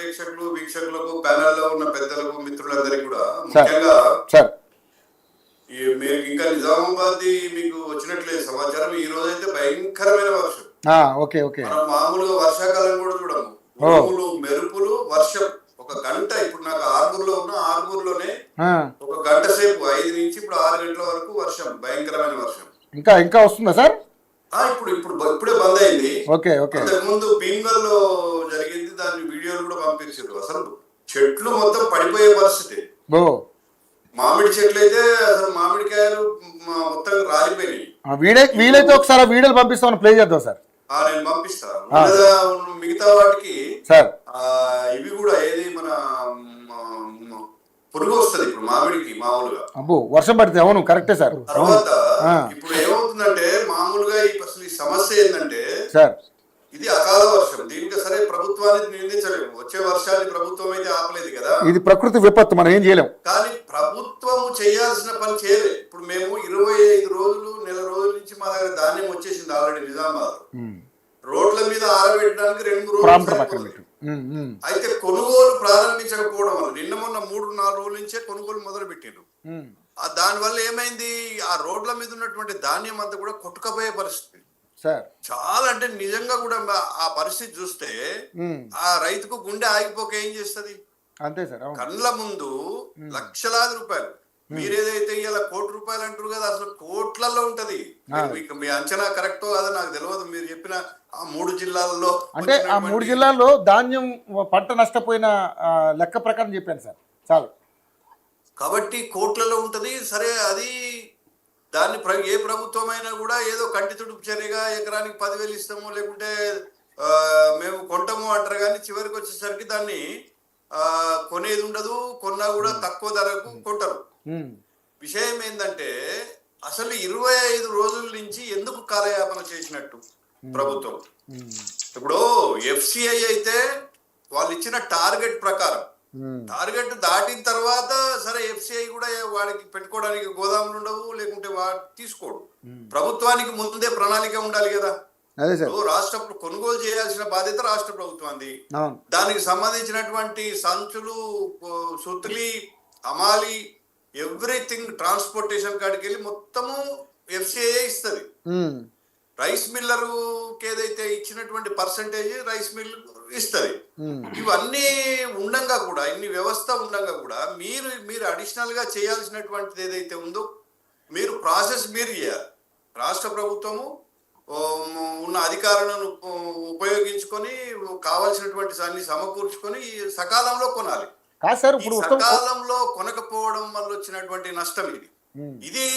ప్రేక్షకులు వీక్షకులకు ప్యానెల్లో ఉన్న పెద్దలకు మిత్రులందరికీ కూడా సార్ ముఖ్యంగా సార్ మీరు ఇంకా నిజామాబాద్ మీకు వచ్చినట్లేదు సమాచారం. ఈ రోజు అయితే భయంకరమైన వర్షం. Okay okay. మనం మామూలుగా వర్షాకాలం కూడా చూడము. ఉరుములు మెరుపులు వర్షం ఒక గంట. ఇప్పుడు నాకు ఆర్మూర్లో ఉన్న ఆర్మూర్లోనే ఒక గంట సేపు 5 నుంచి ఇప్పుడు 6 గంటల వరకు వర్షం, భయంకరమైన వర్షం. ఇంకా ఇంకా వస్తుందా సార్? ఇప్పుడే బంద్ అయింది. Okay okay. అంతకు ముందు భీమ్గల్లో జరిగింది, దాని వీడియోలు కూడా పంపించారు. అసలు చెట్లు మొత్తం పడిపోయే పరిస్థితి. మామిడి చెట్లు అయితే అసలు మామిడికాయలు మొత్తం రాలిపోయినాయి. వీలైతే ఒకసారి వీడియోలు పంపిస్తామని ప్లే చేద్దాం సార్. నేను పంపిస్తాను. మిగతా వాటికి సార్ ఇవి కూడా ఏది మన పురుగు వస్తుంది ఇప్పుడు మామిడికి మామూలుగా. అబ్బో వర్షం పడితే. అవును కరెక్టే సార్. తర్వాత ఇప్పుడు ఏమవుతుందంటే మామూలుగా అసలు ఈ సమస్య ఏంటంటే సార్ ఇది అకాల వర్షం. దీనికి సరే ప్రభుత్వాన్ని నిందించలేము. వచ్చే వర్షాన్ని ప్రభుత్వం అయితే ఆపలేదు కదా. ఇది ప్రకృతి విపత్తు, మనం ఏం చేయలేము. కానీ ప్రభుత్వం చేయాల్సిన పని చేయలేదు. ఇప్పుడు మేము 25 రోజులు నెల రోజుల నుంచి మా దగ్గర ధాన్యం వచ్చేసింది ఆల్రెడీ. నిజామాబాద్ రోడ్ల మీద ఆరబెట్టడానికి 2 రోజులు. అయితే కొనుగోలు ప్రారంభించకపోవడం వల్ల నిన్న మొన్న 3-4 రోజుల నుంచే కొనుగోలు మొదలు పెట్టారు. దానివల్ల ఏమైంది, ఆ రోడ్ల మీద ఉన్నటువంటి ధాన్యం అంతా కూడా కొట్టుకపోయే పరిస్థితి. చాలా అంటే నిజంగా కూడా ఆ పరిస్థితి చూస్తే ఆ రైతుకు గుండె ఆగిపోక ఏం చేస్తుంది. అంతే సార్. కళ్ళ ముందు లక్షలాది రూపాయలు. మీరేదైతే ఇలా ₹1,00,00,000 అంటారు కదా, అసలు కోట్లలో ఉంటది. మీ అంచనా కరెక్టో కాదో నాకు తెలియదు. మీరు చెప్పిన ఆ 3 జిల్లాల్లో అంటే ఆ 3 జిల్లాల్లో ధాన్యం పంట నష్టపోయిన లెక్క ప్రకారం చెప్పాను సార్. చాలు కాబట్టి కోట్లలో ఉంటది. సరే అది దాన్ని ఏ ప్రభుత్వం అయినా కూడా ఏదో కంటి తుడుపు చర్యగా ఎకరానికి 10,000 ఇస్తాము లేకుంటే మేము కొంటాము అంటారు. కానీ చివరికి వచ్చేసరికి దాన్ని కొనేది ఉండదు. కొన్నా కూడా తక్కువ ధరకు కొంటారు. విషయం ఏంటంటే అసలు 25 రోజుల నుంచి ఎందుకు కాలయాపన చేసినట్టు ప్రభుత్వం. ఇప్పుడు FCI అయితే వాళ్ళు ఇచ్చిన టార్గెట్ ప్రకారం టార్గెట్ దాటిన తర్వాత సరే FCI కూడా వాడికి పెట్టుకోవడానికి గోదాములు ఉండవు, లేకుంటే వాడు తీసుకోడు. ప్రభుత్వానికి ముందే ప్రణాళిక ఉండాలి కదా. రాష్ట్ర కొనుగోలు చేయాల్సిన బాధ్యత రాష్ట్ర ప్రభుత్వాన్ని. దానికి సంబంధించినటువంటి సంచులు, సుత్లి, అమాలి, ఎవ్రీథింగ్ ట్రాన్స్పోర్టేషన్ కాడికి వెళ్ళి మొత్తము FCI ఇస్తుంది. రైస్ మిల్లర్కి ఏదైతే ఇచ్చినటువంటి పర్సంటేజ్ రైస్ మిల్ ఇస్తుంది. ఇవన్నీ ఉండంగా కూడా, ఇన్ని వ్యవస్థ ఉండంగా కూడా మీరు అడిషనల్ గా చేయాల్సినటువంటిది ఏదైతే ఉందో మీరు ప్రాసెస్ మీరు చేయాలి. రాష్ట్ర ప్రభుత్వము ఉన్న అధికారులను ఉపయోగించుకొని కావాల్సినటువంటి దాన్ని సమకూర్చుకొని సకాలంలో కొనాలి. సకాలంలో కొనకపోవడం వల్ల వచ్చినటువంటి నష్టం ఇది.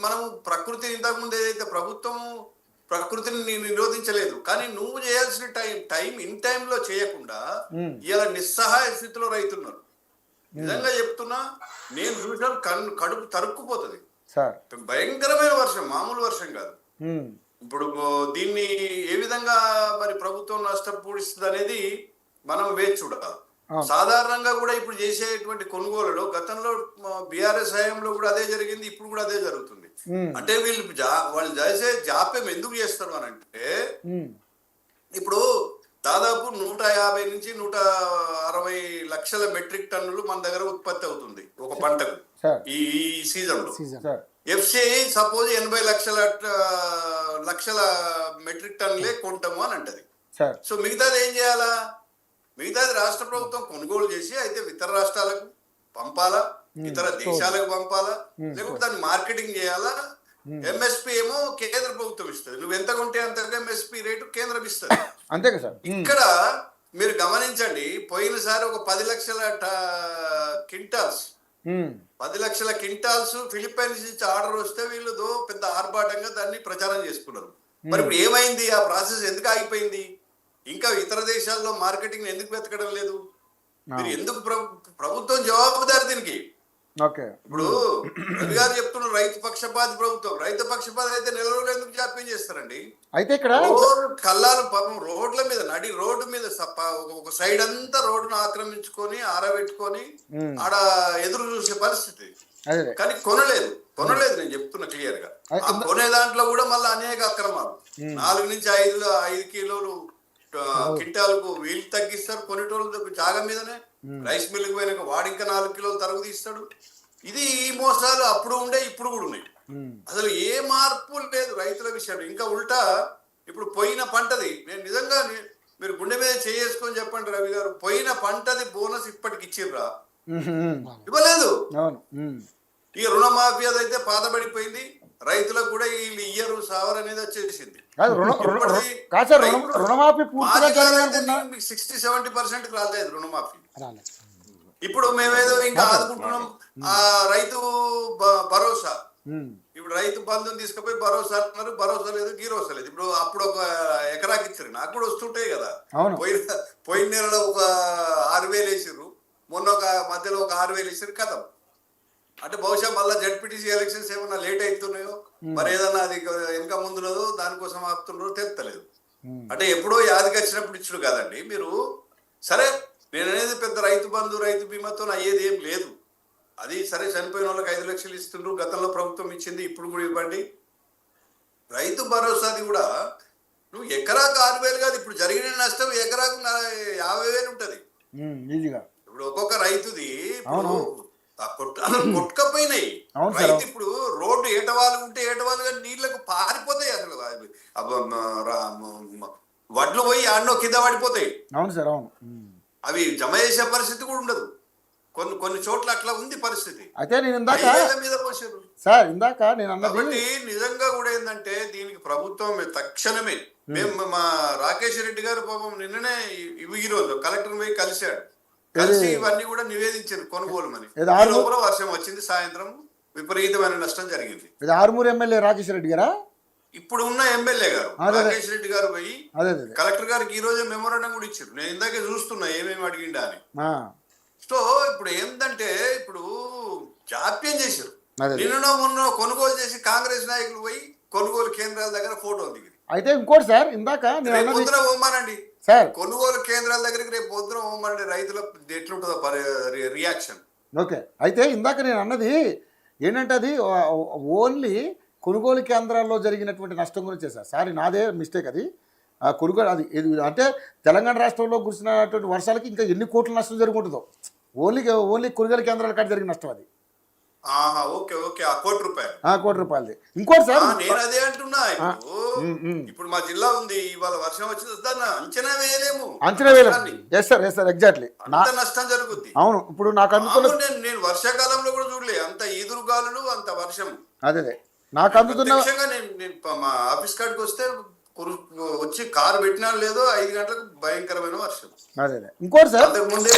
మనం ప్రకృతి ఇంతకుముందు ఏదైతే ప్రభుత్వం ప్రకృతిని నిరోధించలేదు, కానీ నువ్వు చేయాల్సిన టైం ఇన్ టైంలో చేయకుండా ఇలా నిస్సహాయ స్థితిలో రైతున్నారు. నిజంగా చెప్తున్నా, నేను చూసాను, కడుపు తరుక్కుపోతుంది. భయంకరమైన వర్షం, మామూలు వర్షం కాదు. ఇప్పుడు దీన్ని ఏ విధంగా మరి ప్రభుత్వం నష్టపూడిస్తుంది అనేది మనం వేచి చూడాలి. సాధారణంగా కూడా ఇప్పుడు చేసేటువంటి కొనుగోలులో గతంలో బీఆర్ఎస్ హయాంలో కూడా అదే జరిగింది, ఇప్పుడు కూడా అదే జరుగుతుంది. అంటే వాళ్ళు చేసే జాప్యం ఎందుకు చేస్తారు అని అంటే, ఇప్పుడు దాదాపు 150 నుంచి 160 లక్షల మెట్రిక్ టన్నులు మన దగ్గర ఉత్పత్తి అవుతుంది ఒక పంటకు ఈ సీజన్ లో. FCI సపోజ్ 80 లక్షల మెట్రిక్ టన్నులే కొంటాము అని అంటది. సో మిగతాది ఏం చేయాలా? మిగతాది రాష్ట్ర ప్రభుత్వం కొనుగోలు చేసి అయితే ఇతర రాష్ట్రాలకు పంపాలా, ఇతర దేశాలకు పంపాలా, లేకపోతే దాన్ని మార్కెటింగ్ చేయాలా. MSP ఏమో కేంద్ర ప్రభుత్వం ఇస్తుంది. నువ్వు ఎంత కొంటే అంత MSP రేటు కేంద్రం ఇస్తుంది. అంతే కదా. ఇక్కడ మీరు గమనించండి, పోయినసారి ఒక 10 లక్షల క్వింటాల్స్ 10 లక్షల క్వింటాల్స్ ఫిలిప్పైన్స్ నుంచి ఆర్డర్ వస్తే వీళ్ళు పెద్ద ఆర్భాటంగా దాన్ని ప్రచారం చేసుకున్నారు. మరి ఇప్పుడు ఏమైంది? ఆ ప్రాసెస్ ఎందుకు ఆగిపోయింది? ఇంకా ఇతర దేశాల్లో మార్కెటింగ్ ఎందుకు వెతకడం లేదు? మీరు ఎందుకు ప్రభుత్వం జవాబుదారి దీనికి? ఇప్పుడు రవి గారు చెప్తున్నారు రైతు పక్షపాతి ప్రభుత్వం. రైతు పక్షపాతి అయితే నెల రోజులు ఎందుకు జాప్యం చేస్తారండి? అయితే ఇక్కడ కల్లాలు పాపం రోడ్ల మీద, నడి రోడ్డు మీద ఒక సైడ్ అంతా రోడ్డును ఆక్రమించుకొని ఆరబెట్టుకొని ఆడ ఎదురు చూసే పరిస్థితి. కానీ కొనలేదు. నేను చెప్తున్నా క్లియర్ గా. కొనే దాంట్లో కూడా మళ్ళీ అనేక అక్రమాలు. 4 నుంచి 5 కిలోలు క్వింటాలకు వీళ్ళు తగ్గిస్తారు, కొనేటోళ్ళు జాగా మీదనే. రైస్ మిల్లుకి పోయినాక వాడు ఇంకా 4 కిలోలు తరుగు తీస్తాడు. ఇది ఈ మోసాలు అప్పుడు ఉండే, ఇప్పుడు కూడా ఉన్నాయి. అసలు ఏ మార్పు లేదు రైతుల విషయంలో. ఇంకా ఉల్టా ఇప్పుడు పోయిన పంటది, నేను నిజంగా మీరు గుండె మీద చేసుకొని చెప్పండి రవి గారు, పోయిన పంటది బోనస్ ఇప్పటికి ఇచ్చిర్రా? ఇవ్వలేదు. ఈ రుణమాఫీ అదైతే పాతబడిపోయింది, రైతులకు కూడా వీళ్ళు ఇయ్యరు సావర్ అనేది వచ్చేసింది. 60-70% రాలేదు రుణమాఫీ. ఇప్పుడు మేమేదో ఇంకా ఆదుకుంటున్నాం. ఆ రైతు భరోసా, ఇప్పుడు రైతు బంధుని తీసుకుపోయి భరోసా అంటున్నారు, భరోసా లేదు, గీరోసా లేదు. ఇప్పుడు అప్పుడు ఒక ఎకరాకి ఇచ్చారు, నాకు కూడా వస్తుంటాయి కదా. పోయిన నెలలో ఒక 6,000 వేసారు, మొన్న ఒక మధ్యలో ఒక 6,000 వేసారు, కథం. అంటే బహుశా మళ్ళీ జడ్పీటీసీ ఎలక్షన్స్ ఏమన్నా లేట్ అవుతున్నాయో, మరి ఏదన్నా అది ఇంకా ముందున్నదో దానికోసం ఆపుతున్నారో తెలుస్తలేదు. అంటే ఎప్పుడో యాదికి వచ్చినప్పుడు ఇచ్చుడు కాదండి మీరు. సరే, నేను అనేది పెద్ద రైతు బంధు రైతు బీమాతో అయ్యేది ఏం లేదు. అది సరే, చనిపోయిన వాళ్ళకి 5 లక్షలు ఇస్తుండ్రు, గతంలో ప్రభుత్వం ఇచ్చింది, ఇప్పుడు కూడా ఇవ్వండి. రైతు భరోసాది కూడా నువ్వు ఎకరాకు 6,000 కాదు, ఇప్పుడు జరిగిన నష్టం ఎకరాకు 50,000 ఉంటది. ఇప్పుడు ఒక్కొక్క రైతుది కొట్టుకపోయినాయి. రైతు ఇప్పుడు రోడ్డు ఏటవాళ్ళు ఉంటే ఏటవాళ్ళుగా నీళ్లకు పారిపోతాయి. అసలు వడ్లు పోయి ఆడనో కింద పడిపోతాయి. అవి జమ చేసే పరిస్థితి కూడా ఉండదు. కొన్ని చోట్ల అట్లా ఉంది పరిస్థితి. అయితే నేను మీద పోసారు సార్ ఇందాక నేను కాబట్టి నిజంగా కూడా ఏంటంటే దీనికి ప్రభుత్వం తక్షణమే, మేము మా రాకేష్ రెడ్డి గారు పాపం నిన్ననే ఈ రోజు కలెక్టర్ పోయి కలిశాడు, కలిసి ఇవన్నీ కూడా నివేదించారు కొనుగోలుమని. లోపల వర్షం వచ్చింది, సాయంత్రం విపరీతమైన నష్టం జరిగింది. ఆరుమూరు ఎమ్మెల్యే రాకేష్ రెడ్డి గారా? ఇప్పుడు ఉన్న ఎమ్మెల్యే గారు రాకేష్ రెడ్డి గారు పోయి కలెక్టర్ గారికి ఈ రోజు మెమోరాండం కూడా ఇచ్చారు. నేను ఇందాకే చూస్తున్నా ఏమేమి అడిగిండా అని. సో ఇప్పుడు ఏంటంటే ఇప్పుడు జాప్యం చేశారు. నిన్న మొన్న కొనుగోలు చేసి కాంగ్రెస్ నాయకులు పోయి కొనుగోలు కేంద్రాల దగ్గర ఫోటో దిగి. అయితే ఇంకోటి సార్, ఇందాక పొద్దున పోమానండి సార్, కొనుగోలు కేంద్రాల దగ్గరికి రేపు పొద్దున పోమానండి, రైతుల ఎట్లుంటుందో రియాక్షన్. ఓకే, అయితే ఇందాక నేను అన్నది ఏంటంటే అది ఓన్లీ కొనుగోలు కేంద్రాల్లో జరిగినటువంటి నష్టం గురించే సార్. నాదే మిస్టేక్ అది. కొనుగోలు అది అంటే తెలంగాణ రాష్ట్రంలో కురిసినటువంటి వర్షాలకి ఇంకా ఎన్ని కోట్ల నష్టం జరుగుతుందో, ఓన్లీ కొనుగోలు కేంద్రాల కాడ జరిగిన నష్టం అది. ఓకే ఓకే, ఆ కోటి రూపాయలది. ఇంకోటి సార్, నేను అదే అంటున్నా, ఇప్పుడు మా జిల్లా ఉంది, ఇవాళ వర్షం వచ్చింది, దాన్ని అంచనా వేయలేము. ఎస్ సార్ ఎగ్జాక్ట్లీ అంత నష్టం జరుగుద్ది. అవును, ఇప్పుడు నాకు అనుకున్న నేను వర్షాకాలంలో కూడా చూడలే అంత ఈదురుగాలులు, అంత వర్షం. అదే నాకు అందుతున్నా, నేను మా ఆఫీస్ కాడికి వస్తే వచ్చి కారు పెట్టినా లేదో 5 గంటలకు భయంకరమైన వర్షం. అదే ఇంకోటి సార్, అంతకు ముందే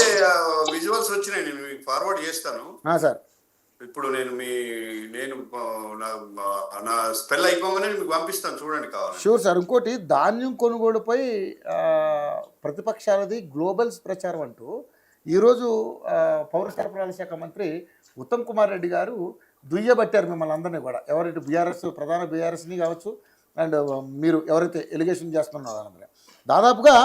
విజువల్స్ వచ్చినాయి, నేను మీకు ఫార్వర్డ్ చేస్తాను సార్. ఇప్పుడు నేను నా స్పెల్ అయిపోగానే మీకు పంపిస్తాను, చూడండి కావాలి. Sure sir. ఇంకోటి, ధాన్యం కొనుగోలుపై ప్రతిపక్షాలది గ్లోబల్స్ ప్రచారం అంటూ ఈరోజు పౌర సరఫరాల శాఖ మంత్రి ఉత్తమ్ కుమార్ రెడ్డి గారు దుయ్యబట్టారు మిమ్మల్ని అందరినీ కూడా. ఎవరైతే ప్రధాన బీఆర్ఎస్ని కావచ్చు, అండ్ మీరు ఎవరైతే ఎలిగేషన్ చేస్తున్నారో అందరూ దాదాపుగా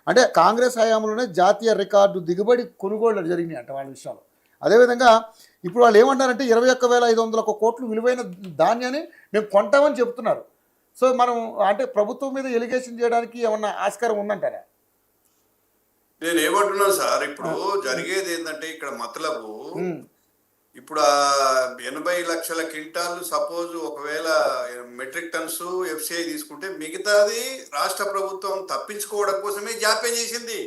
అంటే కాంగ్రెస్ హయాంలోనే జాతీయ రికార్డు దిగుబడి కొనుగోళ్లు జరిగినాయి అంట వాళ్ళ విషయంలో. అదేవిధంగా ఇప్పుడు వాళ్ళు ఏమంటారంటే 21,500 కోట్లు విలువైన ధాన్యాన్ని మేము కొంటామని చెప్తున్నారు. సో మనం అంటే ప్రభుత్వం మీద ఎలిగేషన్ చేయడానికి ఏమన్నా ఆస్కారం ఉందంటారా? నేను ఏమంటున్నాను సార్, ఇప్పుడు జరిగేది ఏంటంటే ఇక్కడ మతలబు ఇప్పుడు 80 లక్షల క్వింటాలు సపోజ్ ఒకవేళ మెట్రిక్ టన్స్ ఎఫ్సిఐ తీసుకుంటే మిగతాది రాష్ట్ర ప్రభుత్వం తప్పించుకోవడం కోసమే జాప్యం చేసింది.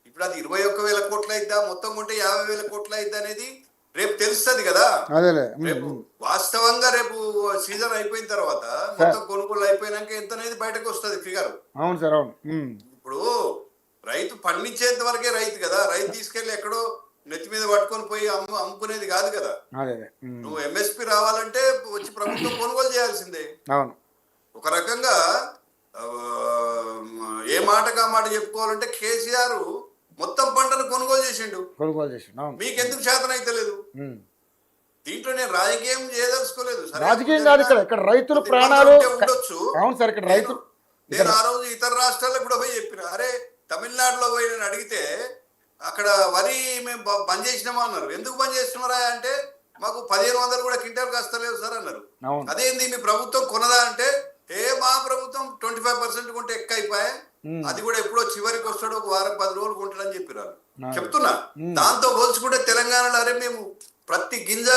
ఇప్పుడు అది 21,000 కోట్లు అయిద్దా, మొత్తం కొంటే 50,000 కోట్లు అయిద్దా అనేది రేపు తెలుస్తుంది కదా. రేపు వాస్తవంగా రేపు సీజన్ అయిపోయిన తర్వాత మొత్తం కొనుగోలు అయిపోయినాక ఎంత అనేది బయటకు వస్తుంది ఫిగర్. అవును సార్, అవును. ఇప్పుడు రైతు పండించేంత వరకే రైతు కదా, రైతు తీసుకెళ్లి ఎక్కడో నెత్తి మీద పట్టుకొని పోయి అమ్ముకునేది కాదు కదా. నువ్వు ఎంఎస్పి రావాలంటే వచ్చి ప్రభుత్వం కొనుగోలు చేయాల్సిందే. ఒక రకంగా ఏ మాటగా మాట చెప్పుకోవాలంటే కేసీఆర్ మొత్తం పంటను కొనుగోలు చేసిండు. మీకెందుకు శాతం అయితే లేదు? దీంట్లో నేను రాజకీయం చేయదలుచుకోలేదు. రాజకీయం కాదు, ఇక్కడ రైతుల ప్రాణాలు ఉండొచ్చు. నేను ఆ రోజు ఇతర రాష్ట్రాలకు కూడా పోయి చెప్పిన, అరే తమిళనాడులో పోయి నేను అడిగితే అక్కడ వరి మేము బంద్ చేసినామా అన్నారు. ఎందుకు బంద్ చేస్తున్నారా అంటే మాకు 1,500 కూడా క్వింటాల్ కాస్తలేదు సార్ అన్నారు. అదేంది మీ ప్రభుత్వం కొనదా అంటే, మా ప్రభుత్వం 25% కొంటే ఎక్కువ అయిపోయా, అది కూడా ఎప్పుడో చివరికి వస్తాడు, ఒక వారం 10 రోజులు కొంటాడని చెప్పిరారు. ఆ. చెప్తున్నా, దాంతో పోల్చుకుంటే తెలంగాణలో అరే మేము ప్రతి గింజ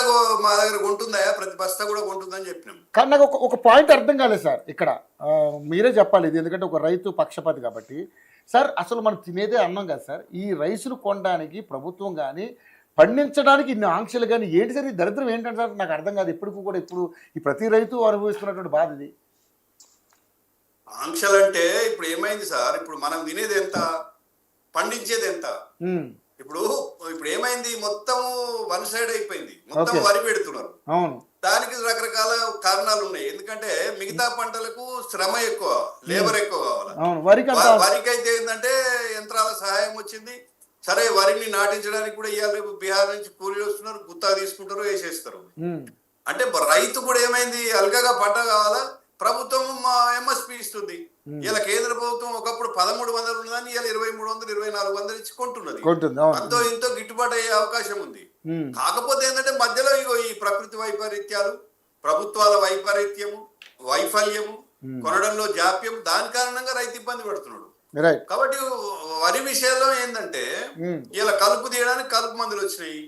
మా దగ్గర కొంటుందా, ప్రతి బస్తా కూడా కొంటుందని చెప్పినాం. కానీ నాకు ఒక పాయింట్ అర్థం కాలేదు సార్ ఇక్కడ. మీరే చెప్పాలి ఇది, ఎందుకంటే ఒక రైతు పక్షపాతి కాబట్టి. సార్ అసలు మనం తినేదే అన్నం కదా సార్, ఈ రైసులు కొనడానికి ప్రభుత్వం కానీ పండించడానికి ఇన్ని ఆంక్షలు కానీ ఏంటి సార్? ఈ దరిద్రం ఏంటంటే సార్ నాకు అర్థం కాదు ఇప్పటికి కూడా. ఇప్పుడు ఈ ప్రతి రైతు అనుభవిస్తున్నటువంటి బాధ ఇది. ఆంక్షలు అంటే ఇప్పుడు ఏమైంది సార్, ఇప్పుడు మనం తినేది ఎంత, పండించేది ఎంత. ఇప్పుడు ఏమైంది, మొత్తం వన్ సైడ్ అయిపోయింది, మొత్తం వరి పెడుతున్నారు. అవును, దానికి రకరకాల కారణాలు ఉన్నాయి. ఎందుకంటే మిగతా పంటలకు శ్రమ ఎక్కువ, లేబర్ ఎక్కువ కావాలి. వరికి అయితే ఏంటంటే యంత్రాల సహాయం వచ్చింది. సరే, వరిని నాటించడానికి కూడా ఇవాళ రేపు బీహార్ నుంచి కూలీలు వస్తున్నారు, గుత్తా తీసుకుంటారు, వేసేస్తారు. అంటే రైతు కూడా ఏమైంది, అల్గగా పంట కావాలా, ప్రభుత్వం ఎంఎస్పి ఇస్తుంది. ఇలా కేంద్ర ప్రభుత్వం ఒకప్పుడు 1300 ఉన్నదాన్ని ఇలా 2300, 2400 ఇచ్చి కొంటున్నది. అంతో ఇంతో గిట్టుబాటు అయ్యే అవకాశం ఉంది. కాకపోతే ఏంటంటే మధ్యలో ఇగో ఈ ప్రకృతి వైపరీత్యాలు, ప్రభుత్వాల వైఫల్యము, కొనడంలో జాప్యం, దాని కారణంగా రైతు ఇబ్బంది పడుతున్నాడు. కాబట్టి వరి విషయంలో ఏంటంటే ఇలా కలుపు తీయడానికి కలుపు మందులు వచ్చినాయి.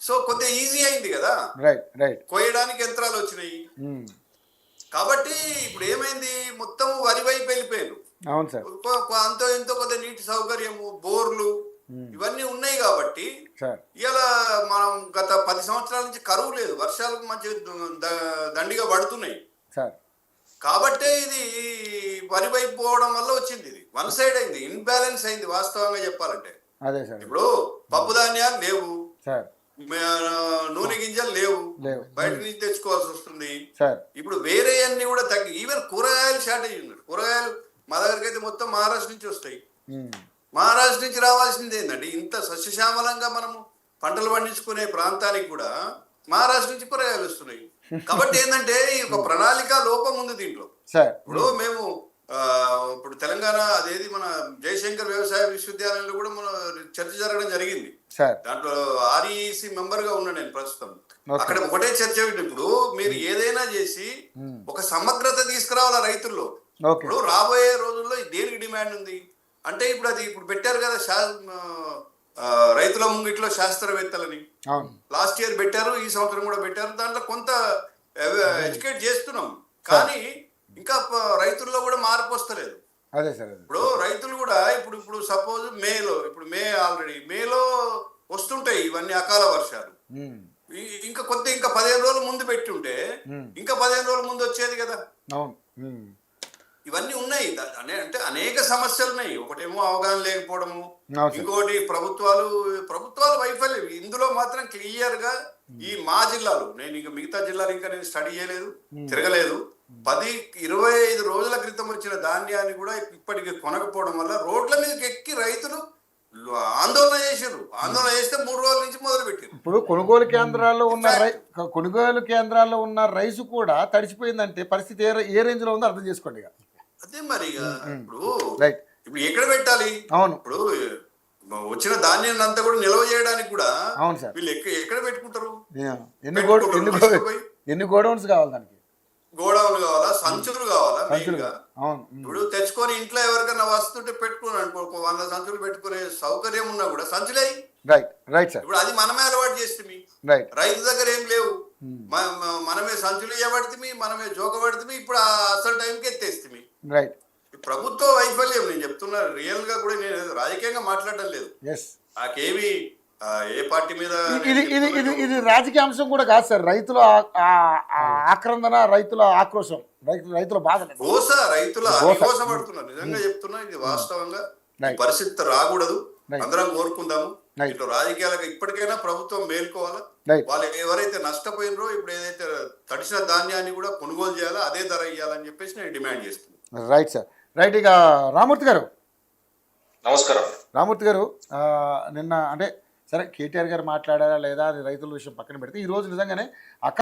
సో కొద్దిగా ఈజీ అయింది కదా, కోయడానికి యంత్రాలు వచ్చినాయి. కాబట్టి ఇప్పుడు ఏమైంది, మొత్తం వరి వైపు వెళ్ళిపోయారు. అంతో ఇంతో కొద్దిగా నీటి సౌకర్యము, బోర్లు ఇవన్నీ ఉన్నాయి. కాబట్టి ఇలా మనం గత 10 సంవత్సరాల నుంచి కరువు లేదు, వర్షాలకు మంచి దండిగా పడుతున్నాయి. కాబట్టే ఇది వరి వైపు పోవడం వల్ల వచ్చింది. ఇది వన్ సైడ్ అయింది, ఇన్బ్యాలెన్స్ అయింది వాస్తవంగా చెప్పాలంటే. ఇప్పుడు పప్పు ధాన్యాలు లేవు, నూనె గింజలు లేవు, బయట నుంచి తెచ్చుకోవాల్సి వస్తుంది. ఇప్పుడు వేరే అన్ని కూడా తగ్గి, ఈవెన్ కూరగాయలు షార్టేజ్ ఉన్నారు. కూరగాయలు మా దగ్గరికి అయితే మొత్తం మహారాష్ట్ర నుంచి వస్తాయి. మహారాష్ట్ర నుంచి రావాల్సింది ఏంటంటే, ఇంత సస్యశ్యామలంగా మనము పంటలు పండించుకునే ప్రాంతానికి కూడా మహారాష్ట్ర నుంచి కూరగాయలు వస్తున్నాయి. కాబట్టి ఏంటంటే ఈ ఒక ప్రణాళిక లోపం ఉంది దీంట్లో. ఇప్పుడు మేము ఇప్పుడు తెలంగాణ అదేది మన జయశంకర్ వ్యవసాయ విశ్వవిద్యాలయంలో కూడా మన చర్చ జరగడం జరిగింది. దాంట్లో ఆర్ఈసి మెంబర్ గా ఉన్నా నేను ప్రస్తుతం. అక్కడ ఒకటే చర్చ, ఇప్పుడు మీరు ఏదైనా చేసి ఒక సమగ్రత తీసుకురావాలా రైతుల్లో. ఇప్పుడు రాబోయే రోజుల్లో దేనికి డిమాండ్ ఉంది అంటే, ఇప్పుడు పెట్టారు కదా రైతుల ముంగిట్లో శాస్త్రవేత్తలని, లాస్ట్ ఇయర్ పెట్టారు, ఈ సంవత్సరం కూడా పెట్టారు. దాంట్లో కొంత ఎడ్యుకేట్ చేస్తున్నాం, కానీ ఇంకా రైతుల్లో కూడా మార్పు వస్తలేదు. ఇప్పుడు రైతులు కూడా ఇప్పుడు సపోజ్ మే ఆల్రెడీ మేలో వస్తుంటాయి ఇవన్నీ అకాల వర్షాలు. ఇంకా 15 రోజుల ముందు పెట్టి ఉంటే ఇంకా 15 రోజుల ముందు వచ్చేది కదా. ఇవన్నీ ఉన్నాయి అంటే అనేక సమస్యలు ఉన్నాయి. ఒకటేమో అవగాహన లేకపోవడము, ఇంకోటి ప్రభుత్వాలు వైఫల్యం. ఇందులో మాత్రం క్లియర్ గా ఈ మా జిల్లాలో, నేను ఇంకా మిగతా జిల్లాలు ఇంకా నేను స్టడీ చేయలేదు, తిరగలేదు. 10-25 రోజుల క్రితం వచ్చిన ధాన్యాన్ని కూడా ఇప్పటికి కొనకపోవడం వల్ల రోడ్ల మీదకి ఎక్కి రైతులు ఆందోళన చేశారు. ఆందోళన చేస్తే 3 రోజుల నుంచి మొదలు పెట్టారు. ఇప్పుడు కొనుగోలు కేంద్రాల్లో ఉన్న రైసు కూడా తడిచిపోయిందంటే పరిస్థితి ఏ రేంజ్ లో ఉందో అర్థం చేసుకోండి. అదే మరి ఇప్పుడు ఎక్కడ పెట్టాలి? ఇప్పుడు వచ్చిన ధాన్యాన్ని అంతా కూడా నిల్వ చేయడానికి కూడా వీళ్ళు ఎక్కడ పెట్టుకుంటారు? ఎన్ని గోడౌన్స్ కావాలి దానికి? గోడౌన్లు కావాలా, సంచులు కావాలా? ఇప్పుడు తెచ్చుకొని ఇంట్లో ఎవరికైనా వస్తుంటే పెట్టుకున్నాను, 100 సంచులు పెట్టుకునే సౌకర్యం ఉన్నా కూడా సంచులే. ఇప్పుడు అది మనమే అలవాటు చేస్తుంది. రైతు దగ్గర ఏం లేవు, మనమే సంచులు ఇవ్వబడితే, మనమే జోకబడితే. ఇప్పుడు అసలు టైంకి ఎత్తేస్తుంది. ప్రభుత్వ వైఫల్యం. నేను చెప్తున్నా, రియల్ గా కూడా నేను రాజకీయంగా మాట్లాడడం లేదు. నాకేమి ఏ పార్టీ మీద ఇది రాజకీయ అంశం కూడా కాదు సార్. రైతుల ఆక్రందన, రైతుల ఆక్రోశం, రైతుల బాధ, రైతుల పడుతున్నారు. నిజంగా చెప్తున్నా, ఇది వాస్తవంగా పరిస్థితి రాకూడదు. అందరం కోరుకుందాము. ఇట్లా రాజకీయాలకు ఇప్పటికైనా ప్రభుత్వం మేల్కోవాలా. వాళ్ళు ఎవరైతే నష్టపోయినరో, ఇప్పుడు ఏదైతే తడిసిన ధాన్యాన్ని కూడా కొనుగోలు చేయాలా, అదే ధర ఇవ్వాలని చెప్పేసి నేను డిమాండ్ చేస్తున్నాను. Right sir, right. ఇక రామూర్తి గారు, నమస్కారం. రామూర్తి గారు, నిన్న అంటే సరే కేటీఆర్ గారు మాట్లాడారా లేదా అది రైతుల విషయం పక్కన పెడితే, ఈ రోజు నిజంగానే